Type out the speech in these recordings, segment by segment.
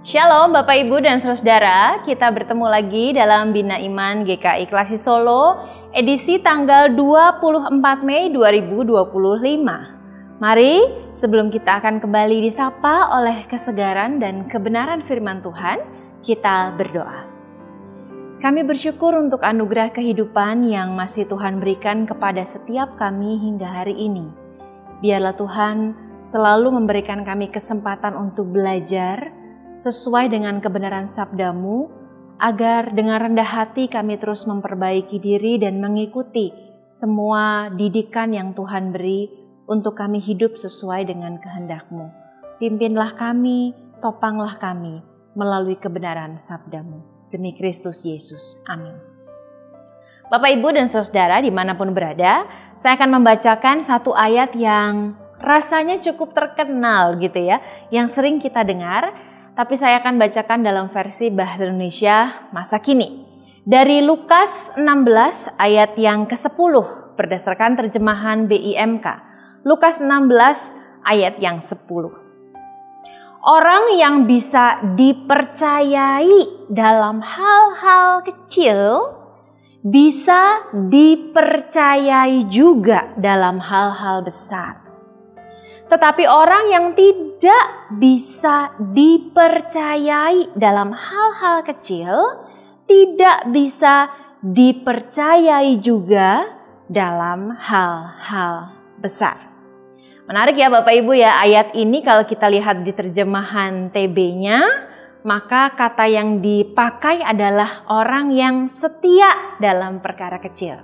Shalom Bapak Ibu dan Saudara, kita bertemu lagi dalam Bina Iman GKI Klasi Solo, edisi tanggal 24 Mei 2025. Mari sebelum kita akan kembali disapa oleh kesegaran dan kebenaran firman Tuhan, kita berdoa. Kami bersyukur untuk anugerah kehidupan yang masih Tuhan berikan kepada setiap kami hingga hari ini. Biarlah Tuhan selalu memberikan kami kesempatan untuk belajar sesuai dengan kebenaran sabda-Mu, agar dengan rendah hati kami terus memperbaiki diri dan mengikuti semua didikan yang Tuhan beri untuk kami hidup sesuai dengan kehendak-Mu. Pimpinlah kami, topanglah kami melalui kebenaran sabda-Mu. Demi Kristus Yesus. Amin. Bapak, Ibu, dan Saudara dimanapun berada, saya akan membacakan satu ayat yang rasanya cukup terkenal gitu ya, yang sering kita dengar. Tapi saya akan bacakan dalam versi Bahasa Indonesia masa kini. Dari Lukas 16 ayat yang ke-10 berdasarkan terjemahan BIMK. Lukas 16 ayat yang 10. Orang yang bisa dipercayai dalam hal-hal kecil bisa dipercayai juga dalam hal-hal besar. Tetapi orang yang tidak bisa dipercayai dalam hal-hal kecil, tidak bisa dipercayai juga dalam hal-hal besar. Menarik ya Bapak Ibu ya, ayat ini kalau kita lihat di terjemahan TB-nya, maka kata yang dipakai adalah orang yang setia dalam perkara kecil.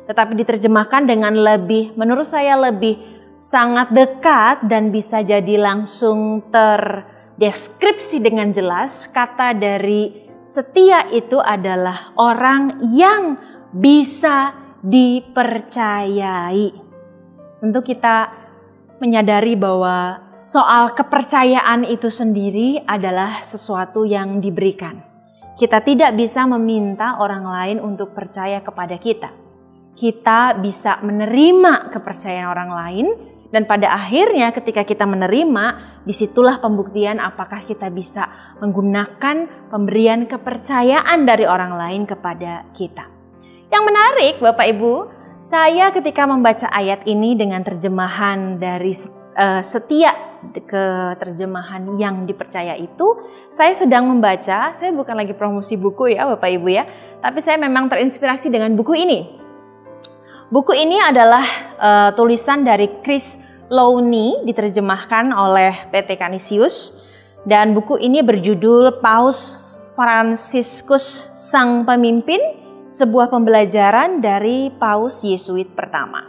Tetapi diterjemahkan dengan lebih, menurut saya lebih sangat dekat dan bisa jadi langsung terdeskripsi dengan jelas. Kata dari setia itu adalah orang yang bisa dipercayai. Tentu kita menyadari bahwa soal kepercayaan itu sendiri adalah sesuatu yang diberikan. Kita tidak bisa meminta orang lain untuk percaya kepada kita. Kita bisa menerima kepercayaan orang lain, dan pada akhirnya ketika kita menerima, disitulah pembuktian apakah kita bisa menggunakan pemberian kepercayaan dari orang lain kepada kita. Yang menarik Bapak Ibu, saya ketika membaca ayat ini dengan terjemahan dari setia ke terjemahan yang dipercaya itu, saya sedang membaca, saya bukan lagi promosi buku ya Bapak Ibu ya, tapi saya memang terinspirasi dengan buku ini. Buku ini adalah tulisan dari Chris Lowney, diterjemahkan oleh PT Canisius, dan buku ini berjudul Paus Fransiskus Sang Pemimpin, sebuah pembelajaran dari Paus Yesuit pertama.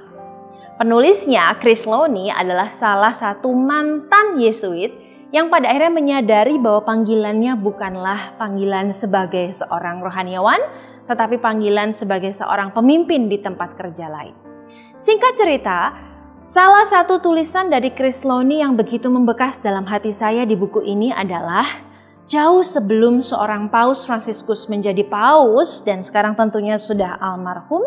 Penulisnya Chris Lowney adalah salah satu mantan Yesuit yang pada akhirnya menyadari bahwa panggilannya bukanlah panggilan sebagai seorang rohaniawan, tetapi panggilan sebagai seorang pemimpin di tempat kerja lain. Singkat cerita, salah satu tulisan dari Chris Lowney yang begitu membekas dalam hati saya di buku ini adalah jauh sebelum seorang Paus Fransiskus menjadi paus dan sekarang tentunya sudah almarhum,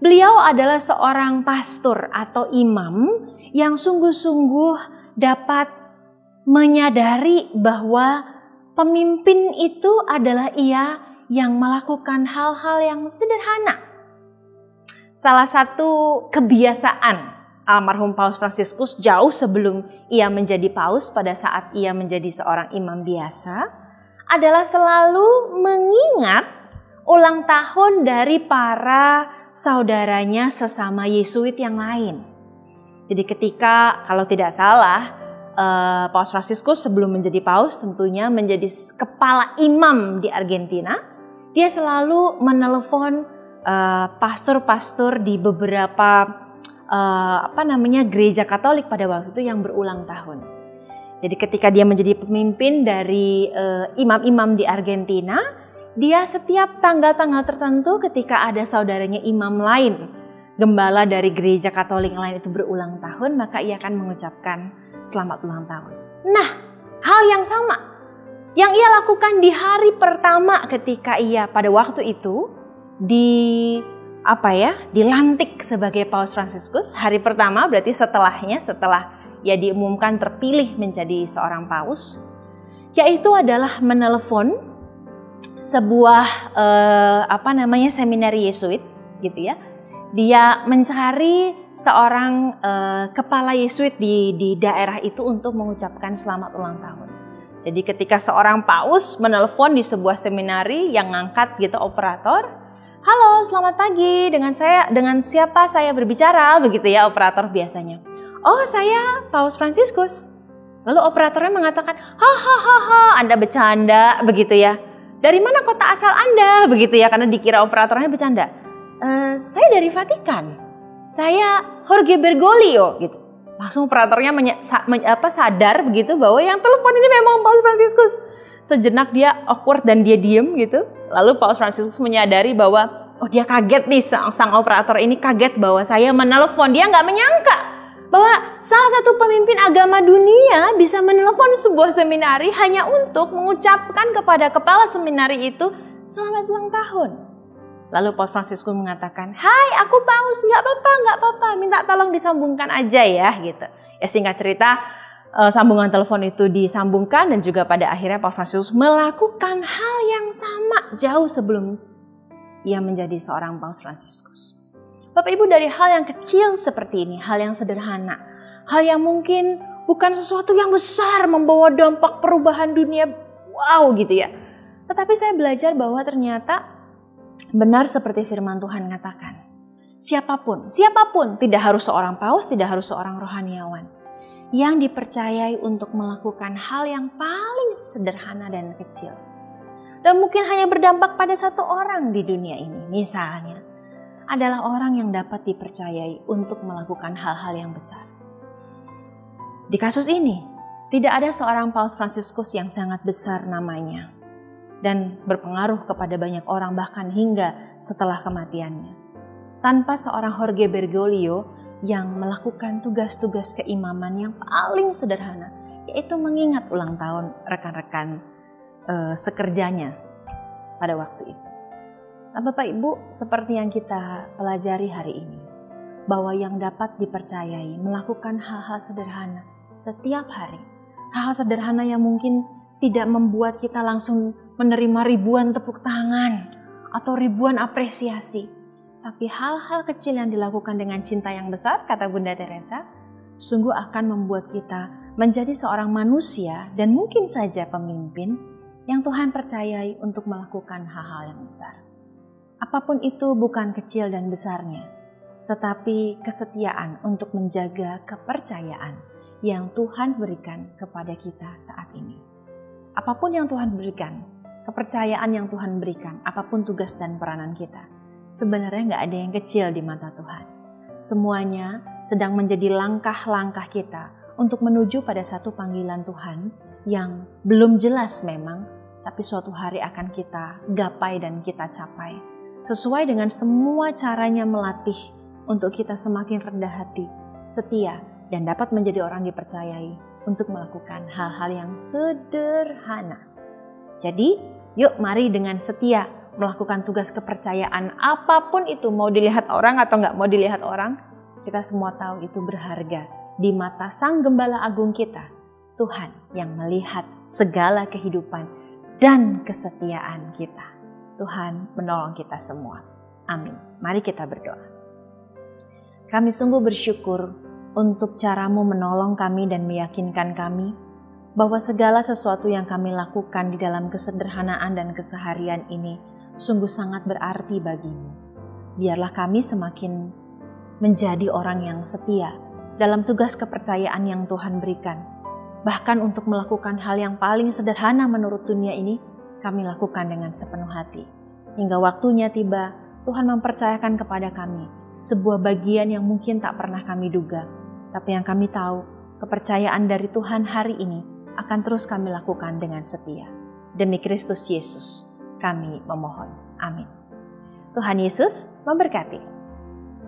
beliau adalah seorang pastor atau imam yang sungguh-sungguh dapat menyadari bahwa pemimpin itu adalah ia yang melakukan hal-hal yang sederhana. Salah satu kebiasaan almarhum Paus Fransiskus jauh sebelum ia menjadi paus, pada saat ia menjadi seorang imam biasa, adalah selalu mengingat ulang tahun dari para saudaranya sesama Yesuit yang lain. Jadi ketika, kalau tidak salah, Paus Fransiskus sebelum menjadi paus tentunya menjadi kepala imam di Argentina, dia selalu menelepon pastor-pastor di beberapa gereja Katolik pada waktu itu yang berulang tahun. Jadi ketika dia menjadi pemimpin dari imam-imam di Argentina, dia setiap tanggal-tanggal tertentu ketika ada saudaranya imam lain, gembala dari gereja Katolik lain itu berulang tahun, maka ia akan mengucapkan selamat ulang tahun. Nah, hal yang sama yang ia lakukan di hari pertama ketika ia pada waktu itu dilantik sebagai Paus Fransiskus. Hari pertama berarti setelah ia diumumkan terpilih menjadi seorang paus. yaitu adalah menelepon sebuah seminari Yesuit gitu ya. Dia mencari seorang kepala Yesuit di daerah itu untuk mengucapkan selamat ulang tahun. Jadi ketika seorang paus menelepon di sebuah seminari, yang ngangkat gitu operator, "Halo, selamat pagi. Dengan siapa saya berbicara?" Begitu ya operator biasanya. "Oh, saya Paus Fransiskus." Lalu operatornya mengatakan, "Hahaha, Anda bercanda," begitu ya. "Dari mana kota asal Anda?" Begitu ya, karena dikira operatornya bercanda. "Saya dari Vatikan. Saya Jorge Bergoglio," gitu. Langsung operatornya sadar begitu bahwa yang telepon ini memang Paus Fransiskus. Sejenak dia awkward dan dia diem gitu. Lalu Paus Fransiskus menyadari bahwa dia kaget nih, sang operator ini kaget bahwa saya menelepon. Dia nggak menyangka bahwa salah satu pemimpin agama dunia bisa menelepon sebuah seminari hanya untuk mengucapkan kepada kepala seminari itu selamat ulang tahun. Lalu Paus Fransiskus mengatakan, "Hai, aku Paus, nggak apa-apa, minta tolong disambungkan aja ya," gitu. Ya singkat cerita, sambungan telepon itu disambungkan dan juga pada akhirnya Paus Fransiskus melakukan hal yang sama jauh sebelum ia menjadi seorang Paus Fransiskus. Bapak Ibu, dari hal yang kecil seperti ini, hal yang sederhana, hal yang mungkin bukan sesuatu yang besar membawa dampak perubahan dunia, wow gitu ya. Tetapi saya belajar bahwa ternyata benar seperti firman Tuhan katakan, siapapun, tidak harus seorang paus, tidak harus seorang rohaniawan, yang dipercayai untuk melakukan hal yang paling sederhana dan kecil, dan mungkin hanya berdampak pada satu orang di dunia ini, misalnya, adalah orang yang dapat dipercayai untuk melakukan hal-hal yang besar. Di kasus ini, tidak ada seorang Paus Fransiskus yang sangat besar namanya dan berpengaruh kepada banyak orang bahkan hingga setelah kematiannya, tanpa seorang Jorge Bergoglio yang melakukan tugas-tugas keimaman yang paling sederhana, yaitu mengingat ulang tahun rekan-rekan sekerjanya pada waktu itu. Nah, Bapak Ibu, seperti yang kita pelajari hari ini, bahwa yang dapat dipercayai melakukan hal-hal sederhana setiap hari, hal-hal sederhana yang mungkin tidak membuat kita langsung menerima ribuan tepuk tangan atau ribuan apresiasi. Tapi hal-hal kecil yang dilakukan dengan cinta yang besar, kata Bunda Teresa, sungguh akan membuat kita menjadi seorang manusia dan mungkin saja pemimpin yang Tuhan percayai untuk melakukan hal-hal yang besar. Apapun itu bukan kecil dan besarnya, tetapi kesetiaan untuk menjaga kepercayaan yang Tuhan berikan kepada kita saat ini. Apapun yang Tuhan berikan, kepercayaan yang Tuhan berikan, apapun tugas dan peranan kita, sebenarnya nggak ada yang kecil di mata Tuhan. Semuanya sedang menjadi langkah-langkah kita untuk menuju pada satu panggilan Tuhan yang belum jelas memang, tapi suatu hari akan kita gapai dan kita capai. Sesuai dengan semua caranya melatih untuk kita semakin rendah hati, setia, dan dapat menjadi orang dipercayai untuk melakukan hal-hal yang sederhana. Jadi, yuk mari dengan setia melakukan tugas kepercayaan apapun itu, mau dilihat orang atau nggak mau dilihat orang, kita semua tahu itu berharga di mata Sang Gembala Agung kita, Tuhan yang melihat segala kehidupan dan kesetiaan kita. Tuhan menolong kita semua. Amin. Mari kita berdoa. Kami sungguh bersyukur untuk cara-Mu menolong kami dan meyakinkan kami bahwa segala sesuatu yang kami lakukan di dalam kesederhanaan dan keseharian ini sungguh sangat berarti bagi-Mu. Biarlah kami semakin menjadi orang yang setia dalam tugas kepercayaan yang Tuhan berikan. Bahkan untuk melakukan hal yang paling sederhana menurut dunia ini, kami lakukan dengan sepenuh hati. Hingga waktunya tiba, Tuhan mempercayakan kepada kami sebuah bagian yang mungkin tak pernah kami duga. Tapi yang kami tahu, kepercayaan dari Tuhan hari ini akan terus kami lakukan dengan setia. Demi Kristus Yesus, kami memohon. Amin. Tuhan Yesus memberkati.